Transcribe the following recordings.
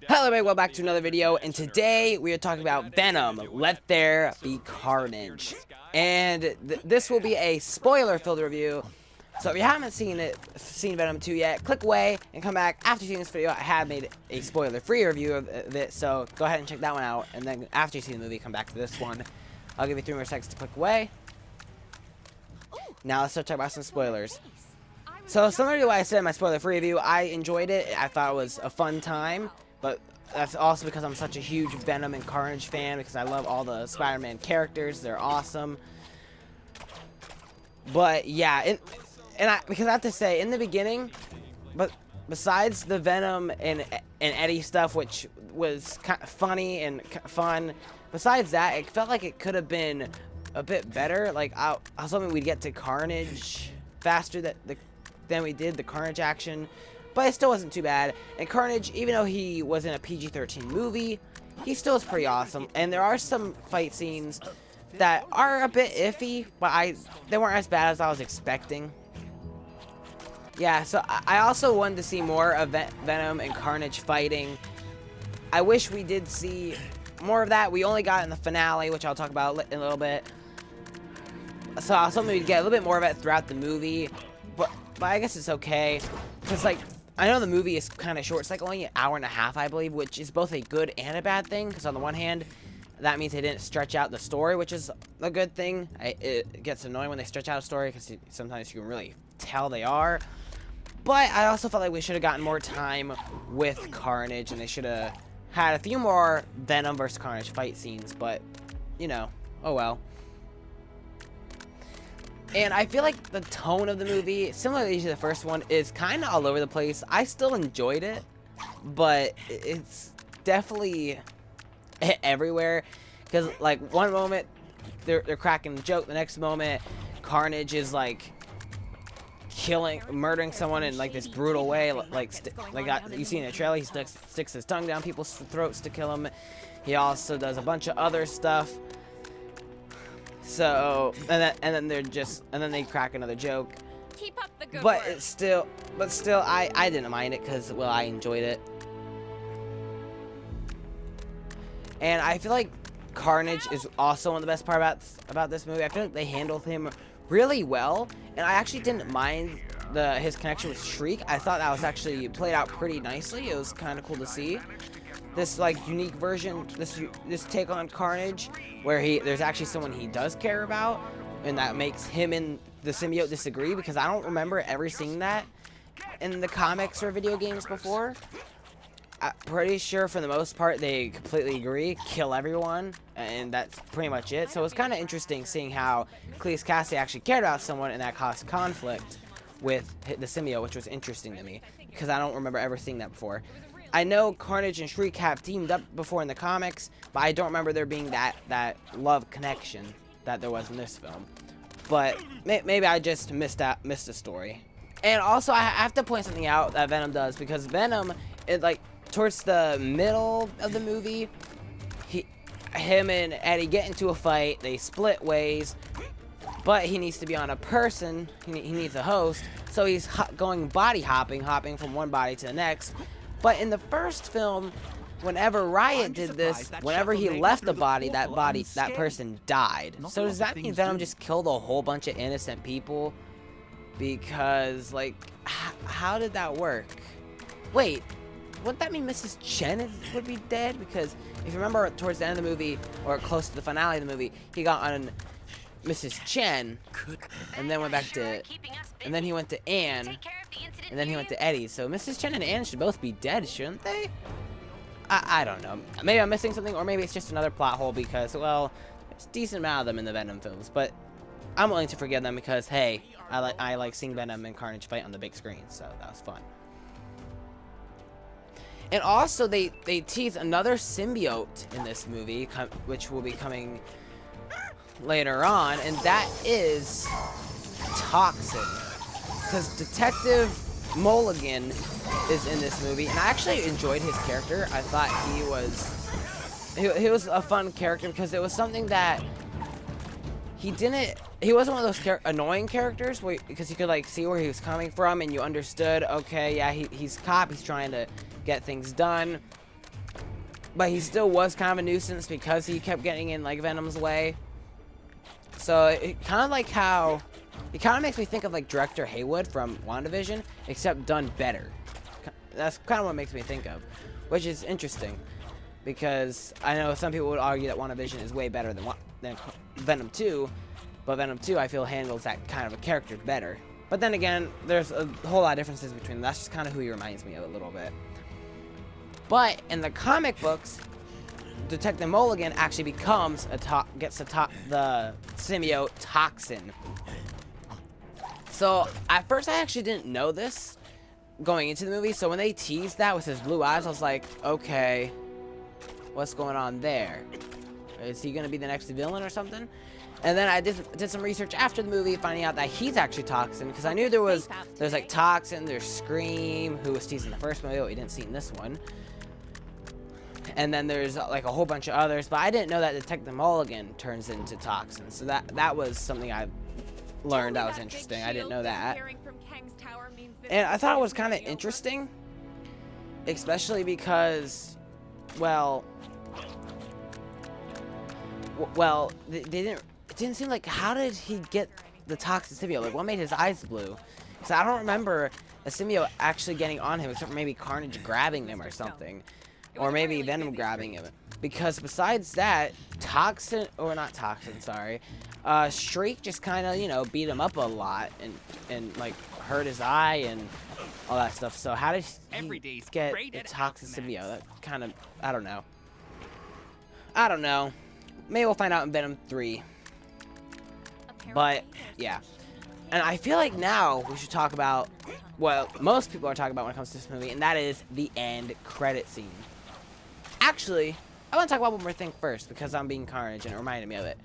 Hello everybody, welcome back to another video, and today we are talking about Venom Let There Be Carnage. And this will be a spoiler-filled review, so if you haven't seen Venom 2 yet, click away and come back after seeing this video. I have made a spoiler-free review of it, so go ahead and check that one out, and then after you see the movie, come back to this one. I'll give you 3 more seconds to click away. Now let's start talking about some spoilers. So similar to what I said in my spoiler-free review, I enjoyed it. I thought it was a fun time. But that's also because I'm such a huge Venom and Carnage fan, because I love all the Spider-Man characters. They're awesome. But yeah, because I have to say, in the beginning, but besides the Venom and Eddie stuff, which was kind of funny and fun, besides that, it felt like it could have been a bit better. Like I was hoping we'd get to Carnage faster than we did the Carnage action. But it still wasn't too bad. And Carnage, even though he was in a PG-13 movie, he still is pretty awesome. And there are some fight scenes that are a bit iffy, but they weren't as bad as I was expecting. Yeah, so I also wanted to see more of Venom and Carnage fighting. I wish we did see more of that. We only got it in the finale, which I'll talk about in a little bit. So I was hoping we'd get a little bit more of it throughout the movie. But I guess it's okay. Because, like, I know the movie is kind of short. It's like only an hour and a half, I believe, which is both a good and a bad thing. Because on the one hand, that means they didn't stretch out the story, which is a good thing. It gets annoying when they stretch out a story, because sometimes you can really tell they are. But I also felt like we should have gotten more time with Carnage, and they should have had a few more Venom versus Carnage fight scenes. But, you know, oh well. And I feel like the tone of the movie, similarly to the first one, is kind of all over the place. I still enjoyed it, but it's definitely everywhere. Because, like, one moment, they're cracking a joke. The next moment, Carnage is, like, murdering someone in, like, this brutal way. Like you see in the trailer, he sticks his tongue down people's throats to kill them. He also does a bunch of other stuff. So, and then they crack another joke. Keep up the good but work. still, I didn't mind it, because, well, I enjoyed it. And I feel like Carnage is also one of the best part about this movie. I feel like they handled him really well, and I actually didn't mind his connection with Shriek. I thought that was actually played out pretty nicely. It was kind of cool to see this, like, unique version, this take on Carnage, where there's actually someone he does care about, and that makes him and the symbiote disagree, because I don't remember ever seeing that in the comics or video games before. I'm pretty sure for the most part they completely agree, kill everyone, and that's pretty much it. So it's kind of interesting seeing how Cletus Kasady actually cared about someone, and that caused conflict with the symbiote, which was interesting to me, because I don't remember ever seeing that before. I know Carnage and Shriek have teamed up before in the comics, but I don't remember there being that love connection that there was in this film. But maybe I just missed the story. And also, I have to point something out that Venom does, because Venom, like, towards the middle of the movie, him and Eddie get into a fight. They split ways, but he needs to be on a person. He needs a host, so he's going body hopping from one body to the next. But in the first film, whenever Riot did this, whenever he left the body, that person died. So does that mean Venom just killed a whole bunch of innocent people? Because, like, how did that work? Wait, wouldn't that mean Mrs. Chen would be dead? Because if you remember, towards the end of the movie, or close to the finale of the movie, he got on Mrs. Chen, and then went back to, and then he went to Anne, and then he went to Eddie. So Mrs. Chen and Anne should both be dead, shouldn't they? I don't know. Maybe I'm missing something, or maybe it's just another plot hole, because, well, there's a decent amount of them in the Venom films. But I'm willing to forgive them, because, hey, I like seeing Venom and Carnage fight on the big screen, so that was fun. And also, they tease another symbiote in this movie, which will be coming later on, and that is Toxin. Because Detective Mulligan is in this movie, and I actually enjoyed his character. I thought he was a fun character, because it was something that he wasn't one of those annoying characters because you could, like, see where he was coming from, and you understood, okay, yeah, he's a cop, he's trying to get things done, but he still was kind of a nuisance because he kept getting in like Venom's way. So it kind of like how it kind of makes me think of like director Haywood from WandaVision, except done better. That's kind of what it makes me think of, which is interesting because I know some people would argue that WandaVision is way better than Venom 2, but Venom 2 I feel handles that kind of a character better. But then again, there's a whole lot of differences between them. That's just kind of who he reminds me of a little bit. But in the comic books, Detective Mulligan actually gets the symbiote Toxin. So at first I actually didn't know this going into the movie, so when they teased that with his blue eyes, I was like, okay, what's going on there? Is he gonna be the next villain or something? And then I did some research after the movie, finding out that he's actually Toxin, because I knew there's like Toxin, there's Scream, who was teased in the first movie, but we didn't see in this one. And then there's like a whole bunch of others, but I didn't know that Detective Mulligan turns into Toxin. So that was something I learned that was interesting. I didn't know that. And I thought it was kind of interesting, especially because, well, it didn't seem like, how did he get the Toxin symbiote? Like, what made his eyes blue? Because I don't remember a symbiote actually getting on him, except for maybe Carnage grabbing him or something. Or maybe Venom grabbing him. Because besides that, Shriek just kind of, you know, beat him up a lot and like hurt his eye and all that stuff. So how did he get the Toxin symbiote? That kind of, I don't know. Maybe we'll find out in Venom 3. But yeah, and I feel like now we should talk about what most people are talking about when it comes to this movie, and that is the end credit scene. Actually, I want to talk about one more thing first, because I'm being Carnage and it reminded me of it.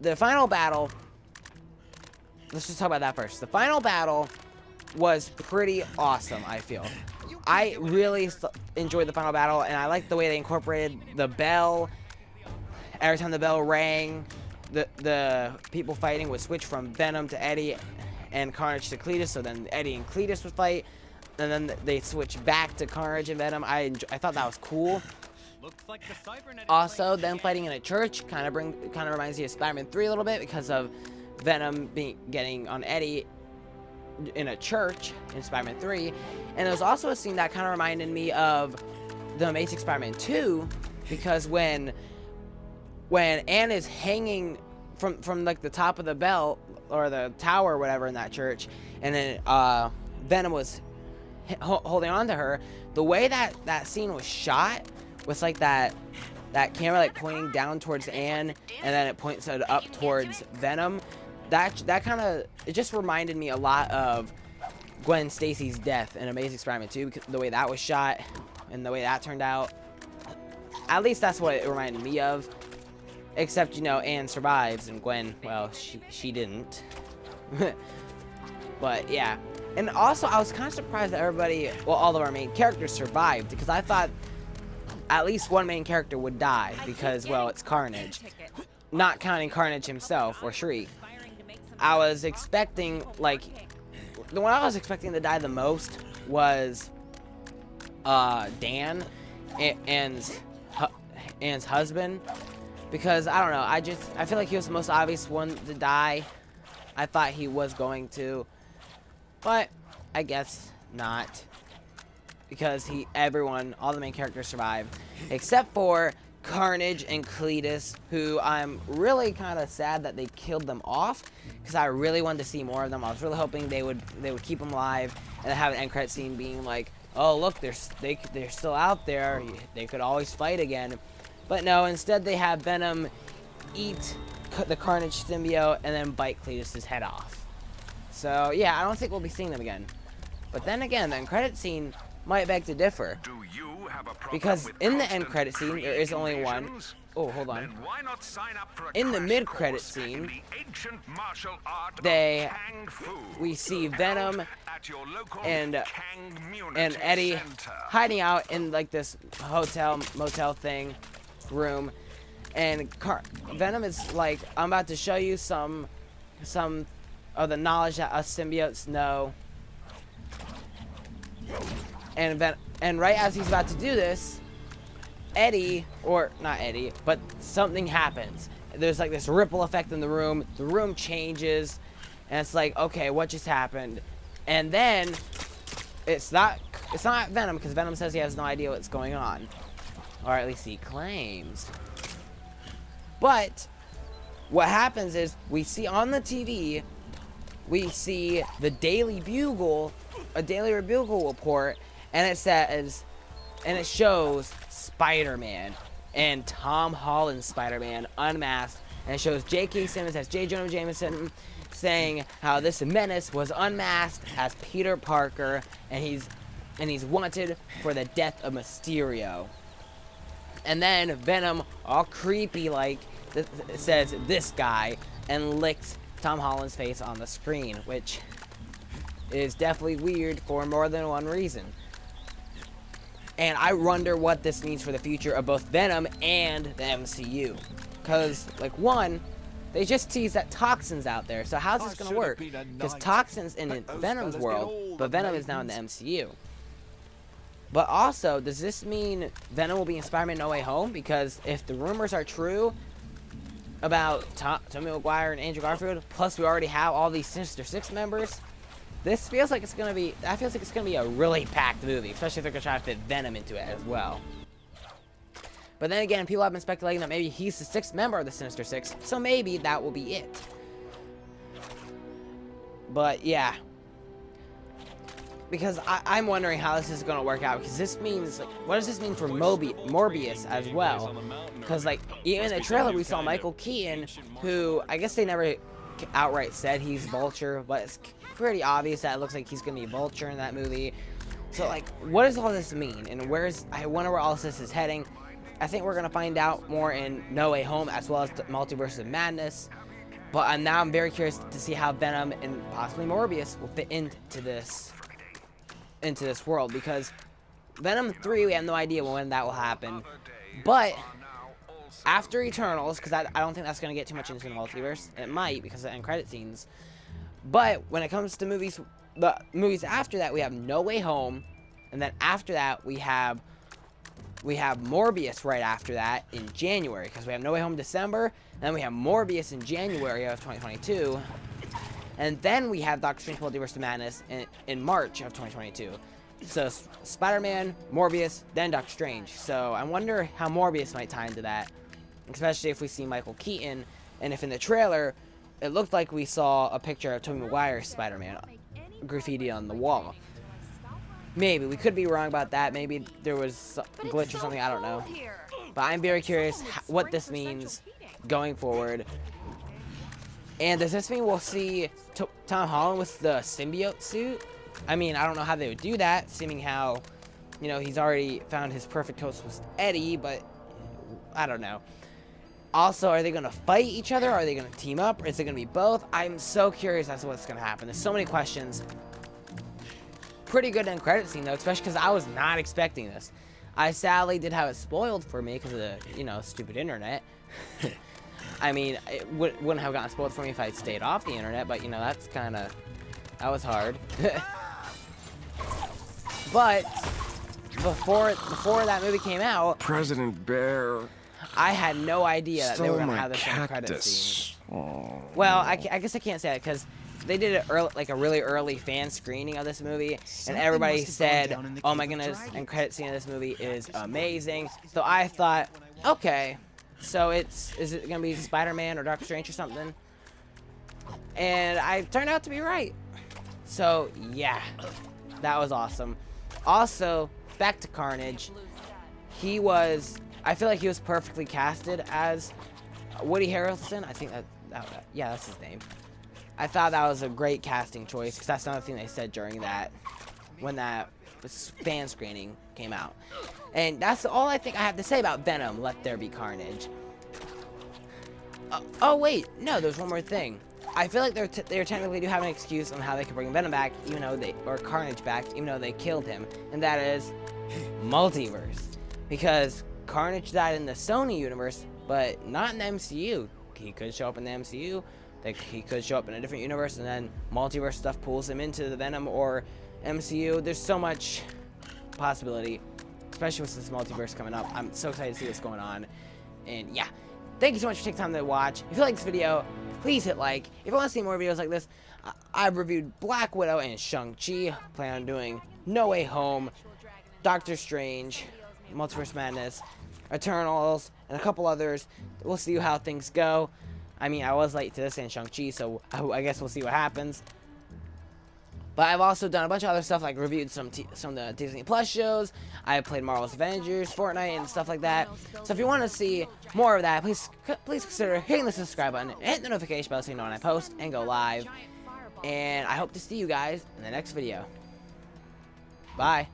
The final battle, let's just talk about that first. The final battle was pretty awesome, I feel. I really enjoyed the final battle, and I liked the way they incorporated the bell. Every time the bell rang, the people fighting would switch from Venom to Eddie and Carnage to Cletus, so then Eddie and Cletus would fight, and then they switch back to Carnage and Venom. I thought that was cool. Also, them fighting in a church kind of reminds me of Spider-Man 3 a little bit, because of Venom getting on Eddie in a church in Spider-Man 3. And there was also a scene that kind of reminded me of the Amazing Spider-Man 2, because when Anne is hanging from like the top of the bell or the tower or whatever in that church, and then Venom was holding on to her, the way that scene was shot with like that camera like pointing down towards Anne, and then it points it up towards Venom, that kind of, it just reminded me a lot of Gwen Stacy's death in Amazing Spider-Man 2, because the way that was shot and the way that turned out. At least that's what it reminded me of. Except, you know, Anne survives and Gwen, well, she didn't. But yeah. And also, I was kind of surprised that everybody, well, all of our main characters survived, because I thought at least one main character would die, because, well, it's Carnage. Not counting Carnage himself, or Shriek. I was expecting, like, the one I was expecting to die the most was Dan, Anne's husband. Because, I don't know, I feel like he was the most obvious one to die. I thought he was going to, but I guess not. Because all the main characters survived, except for Carnage and Cletus, who I'm really kind of sad that they killed them off, because I really wanted to see more of them. I was really hoping they would keep them alive and have an end credit scene being like, oh look, they're still out there, they could always fight again. But no, instead they have Venom eat the Carnage symbiote and then bite Cletus' head off. So yeah, I don't think we'll be seeing them again. But then again, the end credit scene might beg to differ. Because in the end credit scene, there is only one. Oh, hold on. In the mid credit scene, we see Venom and Eddie hiding out in like this motel thing room, and Venom is like, I'm about to show you some of the knowledge that us symbiotes know. And right as he's about to do this, Eddie, or not Eddie, but something happens. There's like this ripple effect in the room changes, and it's like, okay, what just happened? And then it's not Venom, because Venom says he has no idea what's going on, or at least he claims. But what happens is we see on the TV, we see the Daily Bugle, a Daily Bugle report, and it says, and it shows Spider-Man and Tom Holland's Spider-Man unmasked, and it shows J.K. Simmons as J. Jonah Jameson saying how this menace was unmasked as Peter Parker, and he's wanted for the death of Mysterio. And then Venom, all creepy like, says this guy, and licks Tom Holland's face on the screen, which is definitely weird for more than one reason. And I wonder what this means for the future of both Venom and the MCU. Because, like, one, they just teased that Toxin's out there, so how's this gonna work? Because Toxin's in Venom's world, but Venom is now in the MCU. But also, does this mean Venom will be in Spider-Man No Way Home? Because if the rumors are true about Tobey Maguire and Andrew Garfield, plus we already have all these Sinister Six members, this feels like it's gonna be, that feels like it's gonna be a really packed movie, especially if they're gonna try to fit Venom into it as well. But then again, people have been speculating that maybe he's the sixth member of the Sinister Six, so maybe that will be it. But yeah, because I'm wondering how this is gonna work out, because this means, like, what does this mean for Morbius as well? Because, like, even in the trailer we saw Michael Keaton, who I guess they never outright said he's Vulture, but it's pretty obvious that it looks like he's gonna be Vulture in that movie. So, like, what does all this mean, and I wonder where all this is heading. I think we're gonna find out more in No Way Home, as well as the Multiverse of Madness. But now I'm very curious to see how Venom and possibly Morbius will fit into this world, because Venom 3, we have no idea when that will happen. But after Eternals, because I don't think that's going to get too much into the multiverse. It might, because of the end credit scenes. But when it comes to movies, the movies after that, we have No Way Home, and then after that we have Morbius right after that in January, because we have No Way Home December, and then we have Morbius in January of 2022. And then we have Doctor Strange Multiverse of Madness in March of 2022. So Spider-Man, Morbius, then Doctor Strange. So I wonder how Morbius might tie into that, especially if we see Michael Keaton, and if in the trailer it looked like we saw a picture of Tobey Maguire's Spider-Man graffiti on the wall. Maybe, we could be wrong about that. Maybe there was a glitch or something, I don't know. But I'm very curious what this means going forward. And does this mean we'll see Tom Holland with the symbiote suit? I mean, I don't know how they would do that, seeming how, you know, he's already found his perfect host with Eddie, but I don't know. Also, are they going to fight each other? Are they going to team up? Or is it going to be both? I'm so curious as to what's going to happen. There's so many questions. Pretty good end credit scene, though, especially because I was not expecting this. I sadly did have it spoiled for me because of the, you know, stupid internet. I mean, it wouldn't have gotten spoiled for me if I stayed off the internet, but, you know, that was hard. But before that movie came out, President Bear, I had no idea that they were gonna have this end credit scene. Well, I guess I can't say that, because they did it early, like a really early fan screening of this movie, and everybody said, "Oh my goodness, end credit scene of this movie is amazing." So I thought, okay. So is it gonna be Spider-Man or Doctor Strange or something? And I turned out to be right. So yeah, that was awesome. Also, back to Carnage. I feel like he was perfectly casted as Woody Harrelson. I think yeah, that's his name. I thought that was a great casting choice, because that's another thing they said during when that fan screening came out. And that's all I think I have to say about Venom Let There Be Carnage. Oh wait, no, there's one more thing. I feel like they technically do have an excuse on how they can bring Venom back, even though or Carnage back, even though they killed him, and that is multiverse. Because Carnage died in the Sony universe, but not in the MCU. He could show up in the MCU, he could show up in a different universe, and then multiverse stuff pulls him into the Venom or MCU. There's so much possibility. especially with this multiverse coming up. I'm so excited to see what's going on. And yeah, thank you so much for taking time to watch. If you like this video, please hit like. If you want to see more videos like this, I've reviewed Black Widow and Shang-Chi. Plan on doing No Way Home, Doctor Strange, Multiverse Madness, Eternals, and a couple others. We'll see how things go. I mean, I was late to this and Shang-Chi, so I guess we'll see what happens. But I've also done a bunch of other stuff, like reviewed some of the Disney Plus shows. I played Marvel's Avengers, Fortnite, and stuff like that. So if you want to see more of that, please consider hitting the subscribe button, and hit the notification bell so you know when I post and go live. And I hope to see you guys in the next video. Bye.